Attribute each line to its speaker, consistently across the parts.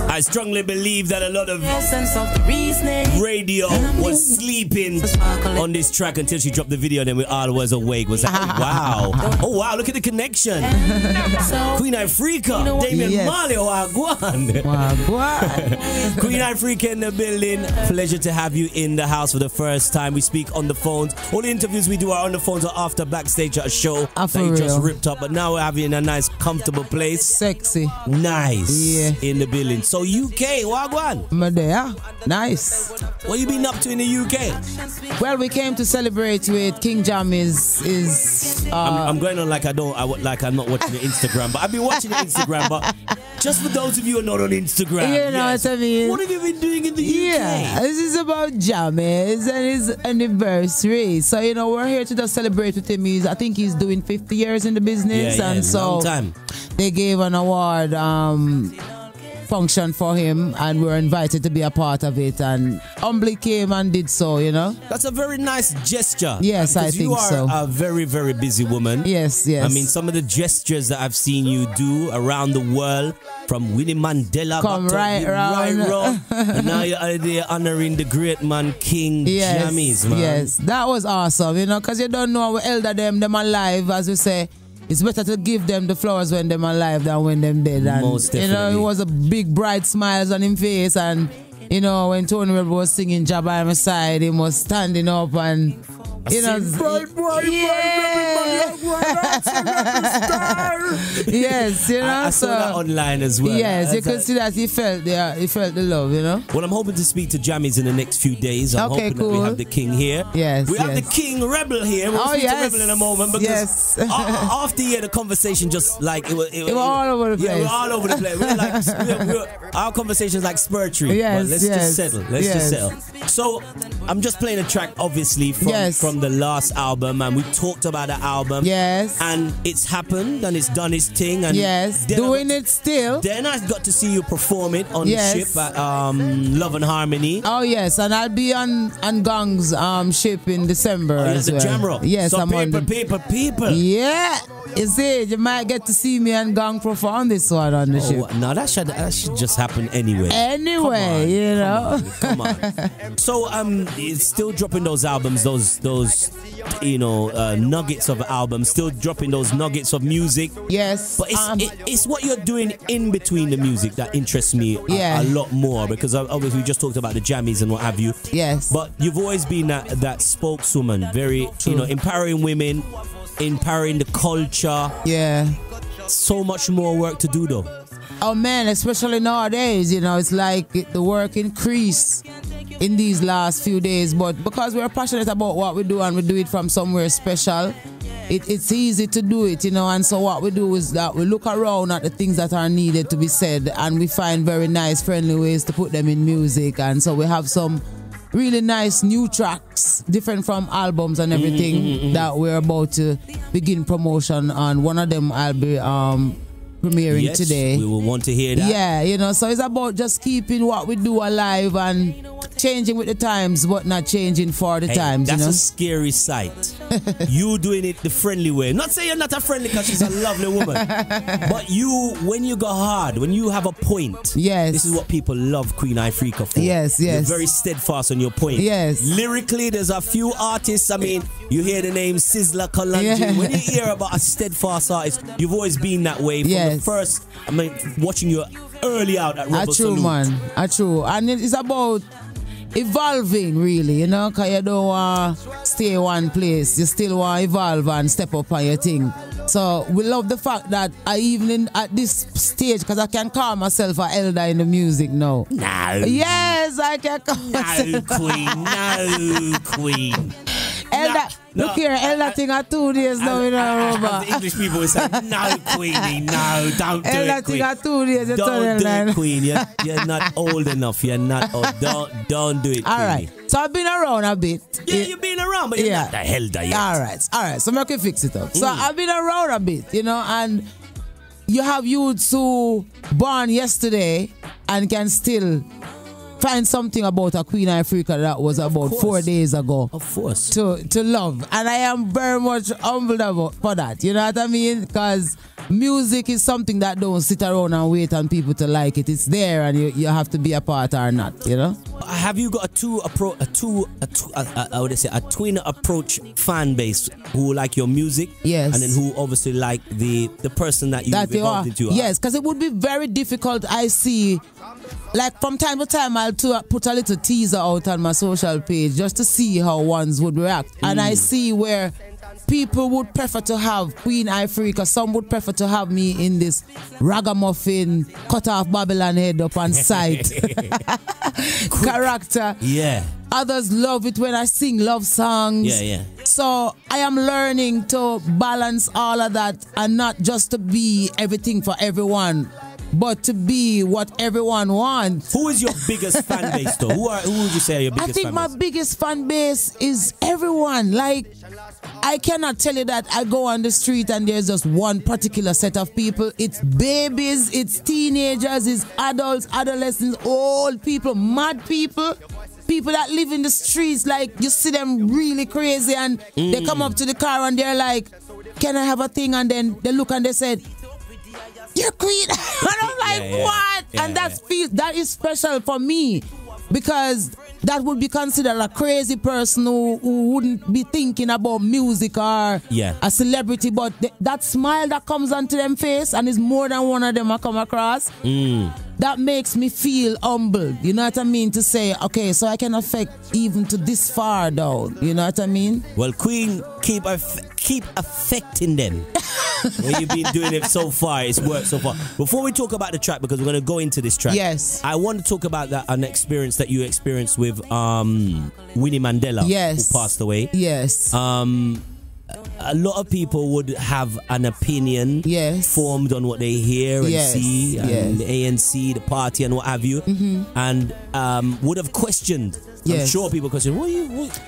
Speaker 1: I strongly believe that a lot of radio was sleeping on this track until she dropped the video, and then we all was awake. Was like, oh, wow. Oh, wow, look at the connection. Queen Ifrica, Damian Marley, Wagwan. Queen Ifrica in the building. Pleasure to have you in the house for the first time. We speak on the phones. All the interviews we do are on the phones or after backstage at a show that you just ripped up. But now we're having a nice, comfortable place.
Speaker 2: Sexy.
Speaker 1: Nice. In the building. So UK, Wagwan.
Speaker 2: Madea. Nice.
Speaker 1: What you been up to in the UK?
Speaker 2: Well, we came to celebrate with King Jam
Speaker 1: I'm going on like I'm not watching the Instagram, but I've been watching the Instagram. But just for those of you who are not on Instagram,
Speaker 2: you know what I mean.
Speaker 1: What have you been doing in the UK?
Speaker 2: Yeah, this is about Jammies and his anniversary. So you know we're here to just celebrate with him. I think he's doing 50 years in the business, and so
Speaker 1: long time.
Speaker 2: They gave an award function for him, and we were invited to be a part of it, and humbly came and did so, you know.
Speaker 1: That's a very nice gesture.
Speaker 2: Yes, I think so.
Speaker 1: You are a very, very busy woman.
Speaker 2: Yes, yes.
Speaker 1: I mean, some of the gestures that I've seen you do around the world, from Winnie Mandela
Speaker 2: come right around.
Speaker 1: And now you're there honoring the great man, King Jammies, man.
Speaker 2: Yes, that was awesome, you know, because you don't know our elder them alive, as we say. It's better to give them the flowers when them alive than when them dead. And,
Speaker 1: most definitely.
Speaker 2: You know, it was a big bright smiles on his face, and you know, when Tony Rebel was singing Jah by my side, he was standing up and you know, yes, you know.
Speaker 1: I saw that online as well.
Speaker 2: Yes, you could see that he felt the love, you know.
Speaker 1: Well, I'm hoping to speak to Jammies in the next few days. I'm hoping that we have the King here.
Speaker 2: Yes,
Speaker 1: we have the King Rebel here. We'll speak to Rebel in a moment, because after the conversation just like it was
Speaker 2: all over the place.
Speaker 1: Yeah, we're all over the place. We're like our conversation's like spiritual.
Speaker 2: Yes,
Speaker 1: but let's just settle. Let's just settle. So I'm just playing a track, obviously, from the last album, and we talked about the album.
Speaker 2: Yes.
Speaker 1: And it's happened and it's done its thing. And
Speaker 2: doing it still.
Speaker 1: Then I got to see you perform it on the ship at Love and Harmony.
Speaker 2: Oh yes, and I'll be on Gong's ship in December as well.
Speaker 1: Jam Rock.
Speaker 2: Yes,
Speaker 1: so
Speaker 2: I'm
Speaker 1: people.
Speaker 2: Yeah. You see, you might get to see me and Gong perform this one on the ship.
Speaker 1: No, that should just happen anyway.
Speaker 2: Anyway, you know.
Speaker 1: Come on. So it's still dropping those albums, those you know, nuggets of albums, still dropping those nuggets of music.
Speaker 2: Yes.
Speaker 1: But it's what you're doing in between the music that interests me a lot more, because obviously we just talked about the jammies and what have you.
Speaker 2: Yes.
Speaker 1: But you've always been that spokeswoman, very, you know, empowering women, empowering the culture.
Speaker 2: Yeah.
Speaker 1: So much more work to do though.
Speaker 2: Oh man, especially nowadays, you know, it's like the work increased in these last few days, but because we're passionate about what we do and we do it from somewhere special, it's easy to do it, you know. And so what we do is that we look around at the things that are needed to be said, and we find very nice, friendly ways to put them in music. And so we have some really nice new tracks, different from albums and everything, that we're about to begin promotion on. One of them I'll be premiering today.
Speaker 1: We will want to hear that.
Speaker 2: Yeah, you know, so it's about just keeping what we do alive and changing with the times, but not changing for the times.
Speaker 1: That's
Speaker 2: you know?
Speaker 1: a scary sight. You doing it the friendly way. Not saying you're not a friendly, because she's a lovely woman. But you, when you go hard, when you have a point, this is what people love Queen Ifrica for.
Speaker 2: Yes, yes.
Speaker 1: You're very steadfast on your point.
Speaker 2: Yes.
Speaker 1: Lyrically, there's a few artists. I mean, you hear the name Sizzla Kalonji. When you hear about a steadfast artist, you've always been that way from the first. I mean, watching you early out at Robbo
Speaker 2: True, man. True. And it's about evolving, really, you know, because you don't want to stay one place. You still want to evolve and step up on your thing. So we love the fact that I even at this stage, because I can call myself an elder in the music now.
Speaker 1: No.
Speaker 2: Yes, I can call myself.
Speaker 1: Queen. No, Queen.
Speaker 2: Elder, look here, elder thing at 2 days now, you know,
Speaker 1: the English people will say, no, Queenie, no, don't do
Speaker 2: elder
Speaker 1: it, Queen.
Speaker 2: Thing at 2 days,
Speaker 1: don't do it, Queen. You're not old enough. You're not old. Don't do it, Queenie.
Speaker 2: All right. So I've been around a bit.
Speaker 1: Yeah, you've been around, but you're not the elder yet.
Speaker 2: All right. So I can fix it up. So I've been around a bit, you know, and you have youths who born yesterday and can still find something about a Queen Ifrica that was about 4 days ago.
Speaker 1: Of course.
Speaker 2: To love. And I am very much humbled for that. You know what I mean? Because music is something that don't sit around and wait on people to like it. It's there, and you have to be a part or not. You know.
Speaker 1: Have you got a twin approach fan base who like your music?
Speaker 2: Yes.
Speaker 1: And then who obviously like the person that you've evolved into?
Speaker 2: Yes, because it would be very difficult. I see, like from time to time, I'll put a little teaser out on my social page just to see how ones would react, and I see where people would prefer to have Queen Ifrica. Some would prefer to have me in this ragamuffin, cut off Babylon head up on sight character.
Speaker 1: Yeah.
Speaker 2: Others love it when I sing love songs.
Speaker 1: Yeah.
Speaker 2: So I am learning to balance all of that and not just to be everything for everyone, but to be what everyone wants.
Speaker 1: Who is your biggest fan base though? Who would you say are your biggest fan base?
Speaker 2: I think my biggest fan base is everyone. Like, I cannot tell you that I go on the street and there's just one particular set of people. It's babies, it's teenagers, it's adults, adolescents, old people, mad people. People that live in the streets, like you see them really crazy and they come up to the car and they're like, can I have a thing? And then they look and they said, you're Queen. And I'm like, what? And that is special for me, because that would be considered a crazy person who wouldn't be thinking about music or a celebrity, but that smile that comes onto them face, and is more than one of them I come across, that makes me feel humbled. You know what I mean? To say, okay, so I can affect even to this far down. You know what I mean?
Speaker 1: Well, Queen, keep affecting them. Well, you've been doing it so far. It's worked so far. Before we talk about the track, because we're going to go into this track,
Speaker 2: yes,
Speaker 1: I want to talk about an experience that you experienced with Winnie Mandela, who passed away.
Speaker 2: Yes.
Speaker 1: A lot of people would have an opinion formed on what they hear and see, and the ANC, the party, and what have you, and would have questioned. I'm sure people question, what's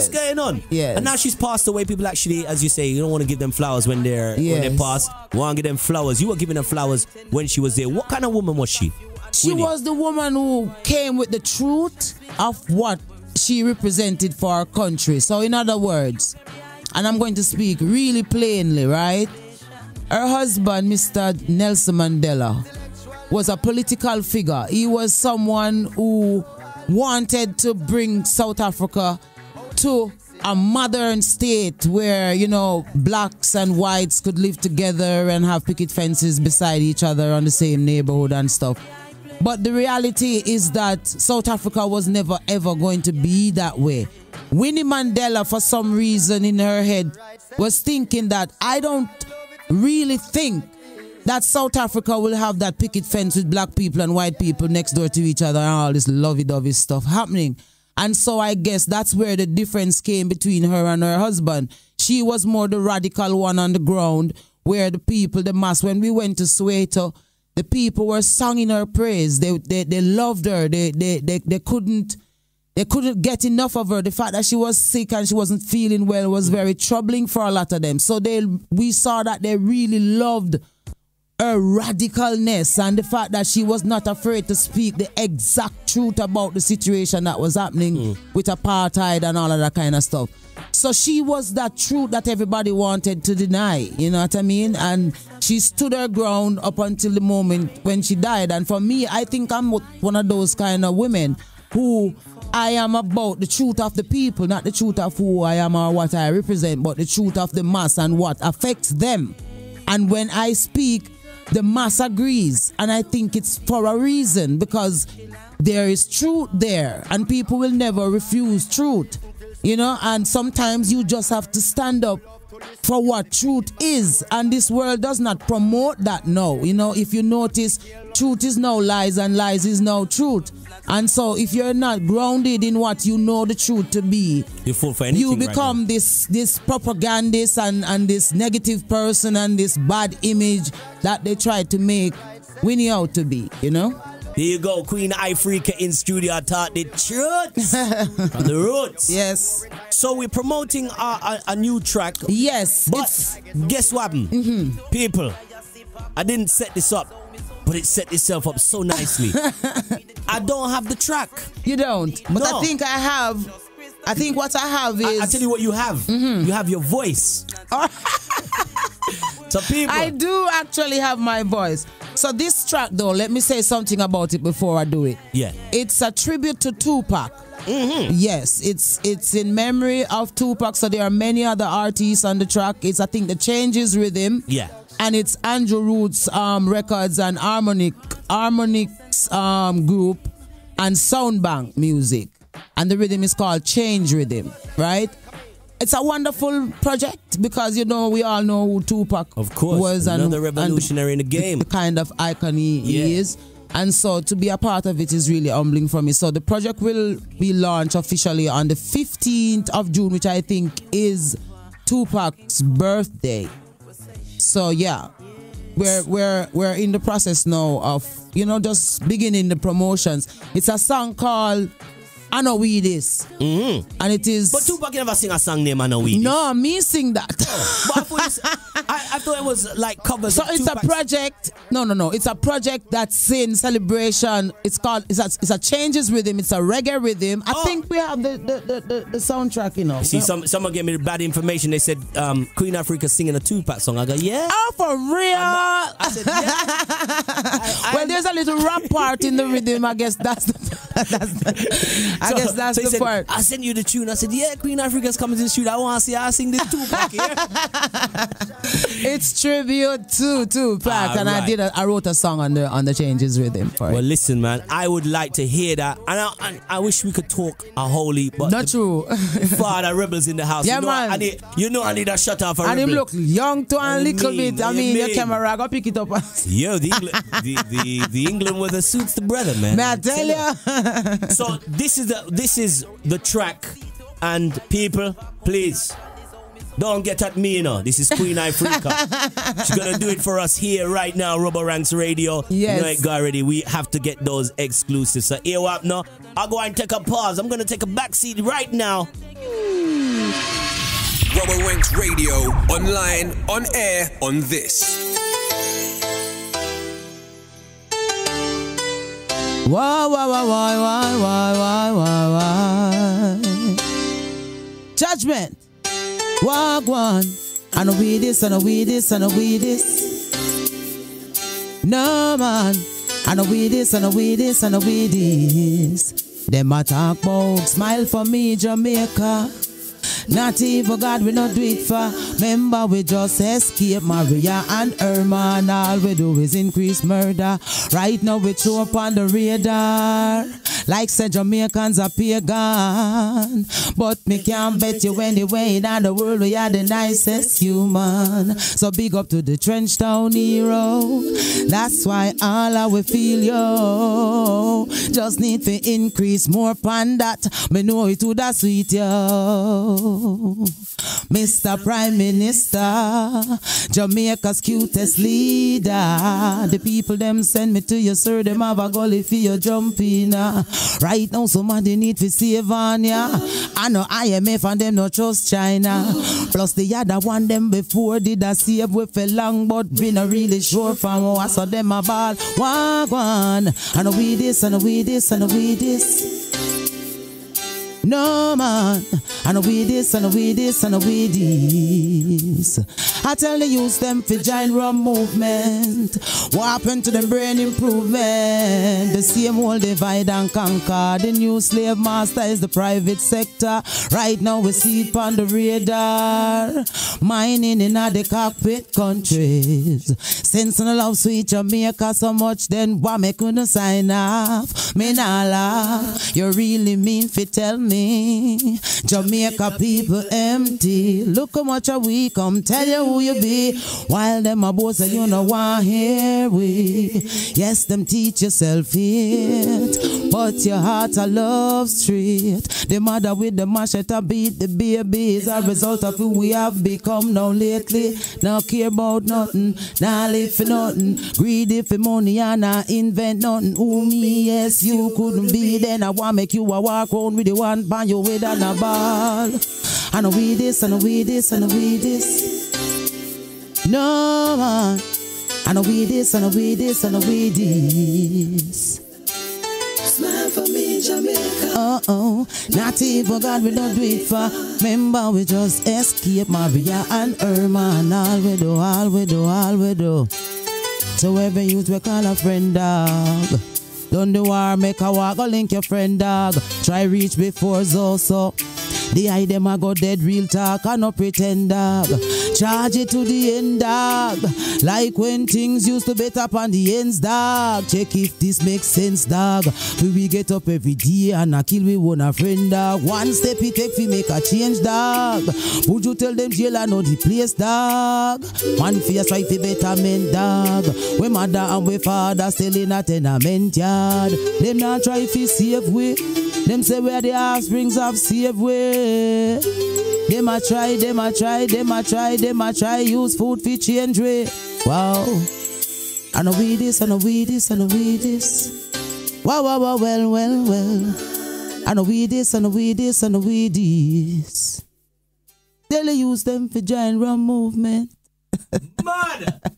Speaker 1: going on? And now she's passed away. People actually, as you say, you don't want to give them flowers when they're passed. You want to give them flowers. You were giving her flowers when she was there. What kind of woman was she?
Speaker 2: She
Speaker 1: Winnie
Speaker 2: was the woman who came with the truth of what she represented for our country. So in other words, and I'm going to speak really plainly, right? Her husband, Mr. Nelson Mandela, was a political figure. He was someone who wanted to bring South Africa to a modern state where, you know, blacks and whites could live together and have picket fences beside each other on the same neighborhood and stuff. But the reality is that South Africa was never ever going to be that way. Winnie Mandela, for some reason in her head, was thinking that I don't really think that South Africa will have that picket fence with black people and white people next door to each other and all this lovey-dovey stuff happening. And so I guess that's where the difference came between her and her husband. She was more the radical one on the ground, where the people, the mass, when we went to Soweto, the people were singing her praise. They loved her. They couldn't get enough of her. The fact that she was sick and she wasn't feeling well was very troubling for a lot of them. So we saw that they really loved her radicalness and the fact that she was not afraid to speak the exact truth about the situation that was happening with apartheid and all of that kind of stuff. So she was that truth that everybody wanted to deny, you know what I mean? And she stood her ground up until the moment when she died. And for me, I think I'm one of those kind of women who I am about the truth of the people, not the truth of who I am or what I represent, but the truth of the mass and what affects them. And when I speak, the mass agrees, and I think it's for a reason, because there is truth there and people will never refuse truth, you know. And sometimes you just have to stand up for what truth is, and this world does not promote that now. You know, if you notice, truth is now lies and lies is now truth. And so if you're not grounded in what you know the truth to be,
Speaker 1: you fall for anything.
Speaker 2: You become right this propagandist and this negative person and this bad image that they try to make Winnie out to be, you know?
Speaker 1: There you go, Queen Ifrica in studio. I taught the truth from the roots.
Speaker 2: Yes.
Speaker 1: So we're promoting a new track.
Speaker 2: Yes.
Speaker 1: But guess what? People, I didn't set this up, but it set itself up so nicely. I don't have the track.
Speaker 2: You don't? But
Speaker 1: no.
Speaker 2: I think I have. I think what I have is...
Speaker 1: I tell you what you have. You have your voice. So people,
Speaker 2: I do actually have my voice. So this track though, let me say something about it before I do it.
Speaker 1: Yeah.
Speaker 2: It's a tribute to Tupac. Yes, it's in memory of Tupac. So there are many other artists on the track. It's, I think, the Changes Rhythm.
Speaker 1: Yeah.
Speaker 2: And it's Andrew Roots Records and Harmonix group and Soundbank Music. And the rhythm is called Change Rhythm, right? It's a wonderful project because, you know, we all know who Tupac
Speaker 1: of course,
Speaker 2: was.
Speaker 1: Another revolutionary in the game.
Speaker 2: The kind of icon he is. And so to be a part of it is really humbling for me. So the project will be launched officially on the 15th of June, which I think is Tupac's birthday. So yeah, we're in the process now of, you know, just beginning the promotions. It's a song called I Know We This. And it is...
Speaker 1: But Tupac never sing a song named I Know We This.
Speaker 2: No, me sing that.
Speaker 1: But I thought it was like covers.
Speaker 2: So it's Tupac's... a project. No. It's a project that's in celebration. It's called, it's a Changes Rhythm. It's a reggae rhythm. I think we have the soundtrack, you know.
Speaker 1: See, someone gave me bad information. They said Queen Ifrica singing a Tupac song. I go, yeah.
Speaker 2: Oh, for real?
Speaker 1: I said, yeah.
Speaker 2: Well, there's a little rap part in the rhythm. I guess that's the... I guess that's the part.
Speaker 1: I sent you the tune. I said, yeah, Queen Ifrica's coming to the studio. I want to see her sing this Tupac here.
Speaker 2: It's tribute to Tupac, and
Speaker 1: right.
Speaker 2: I wrote a song on the Changes Rhythm for it.
Speaker 1: Well, listen, man, I would like to hear that, and I wish we could talk a whole heap, but
Speaker 2: not true.
Speaker 1: Father Rebels in the house.
Speaker 2: Yeah,
Speaker 1: you know,
Speaker 2: man.
Speaker 1: I need a shut off a
Speaker 2: and
Speaker 1: rebel.
Speaker 2: him look young to a little bit. I mean, your camera, go pick it up.
Speaker 1: Yo, the England weather suits the brother, man.
Speaker 2: May I tell you?
Speaker 1: So this is the track, and people, please don't get at me, you know. This is Queen Ifrica. She's gonna do it for us here right now, Robbo Ranx Radio.
Speaker 2: Yes.
Speaker 1: You know it, go already. We have to get those exclusives. So here what now? I'll go and take a pause. I'm gonna take a back seat right now.
Speaker 3: Robbo Ranx Radio, online, on air, on this.
Speaker 2: Why? Judgment. Walk one. I know we this, I know we this, I know we this. No man. I know we this, I know we this, I know we this. Them a talk about smile for me, Jamaica. Not even God, we not do it for. Remember, we just escape Maria and Herman. All we do is increase murder. Right now, we throw up on the radar. Like said, Jamaicans are pagan. But me can't bet you anyway. In the world, we are the nicest human. So big up to the trench town hero. That's why all I will feel yo. Just need to increase more pan that. Me know it would have sweet yo. Mr. Prime Minister, Jamaica's cutest leader. The people them send me to you, sir. Them have a gully for you jumping. Right now, somebody need to save on ya. I know IMF and them not trust China. Plus the other one them before did a save with a long, but we not really sure from what I saw them a ball. One. I know we this, I know we this, I know we this. No man, I know we this, I know we this, I know we this. I tell the youth them for giant rum movement. What happened to the brain improvement? The same old divide and conquer. The new slave master is the private sector. Right now we see it on the radar. Mining in the cockpit countries. Since I love sweet Jamaica so much, then why me couldn't sign off? Me nah laugh. You really mean fi tell me Jamaica people empty? Look how much we come tell you who you be. While them a boss say you know want hear we. Yes, them teach yourself it, but your heart a love street. The mother with the machete beat the baby is a result of who we have become now lately. Now care about nothing, now live for nothing. Greedy for money and not invent nothing. Who me, yes, you couldn't be. Then I want make you a walk around with the one band you with and a ball. I know we this, I know we this, I know we this. No man, I know we this, I know we this, I know we this. Smile for me, Jamaica. Not even God we don't do it for. Remember we just escape Maria and Herman. All we do, all we do, all we do. So every youth we call a friend dog. Don't do war, make a walk, go link your friend dog. Try reach before so. The eye them a go dead real talk and no pretend dog. Charge it to the end dog. Like when things used to bet up on the ends dog. Check if this makes sense dog. We get up every day and a kill we one a friend dog. One step he take we make a change dog. Would you tell them jail I know the place dog? One face right fi better men dog. We mother and we father still in a tenement yard. Them not try fi save we. Them say where the offsprings of save way. Them a try, use food fi change way. Wow. I know we this. Wow, well. I know we this. They'll use them for giant rum movement.
Speaker 1: Mad!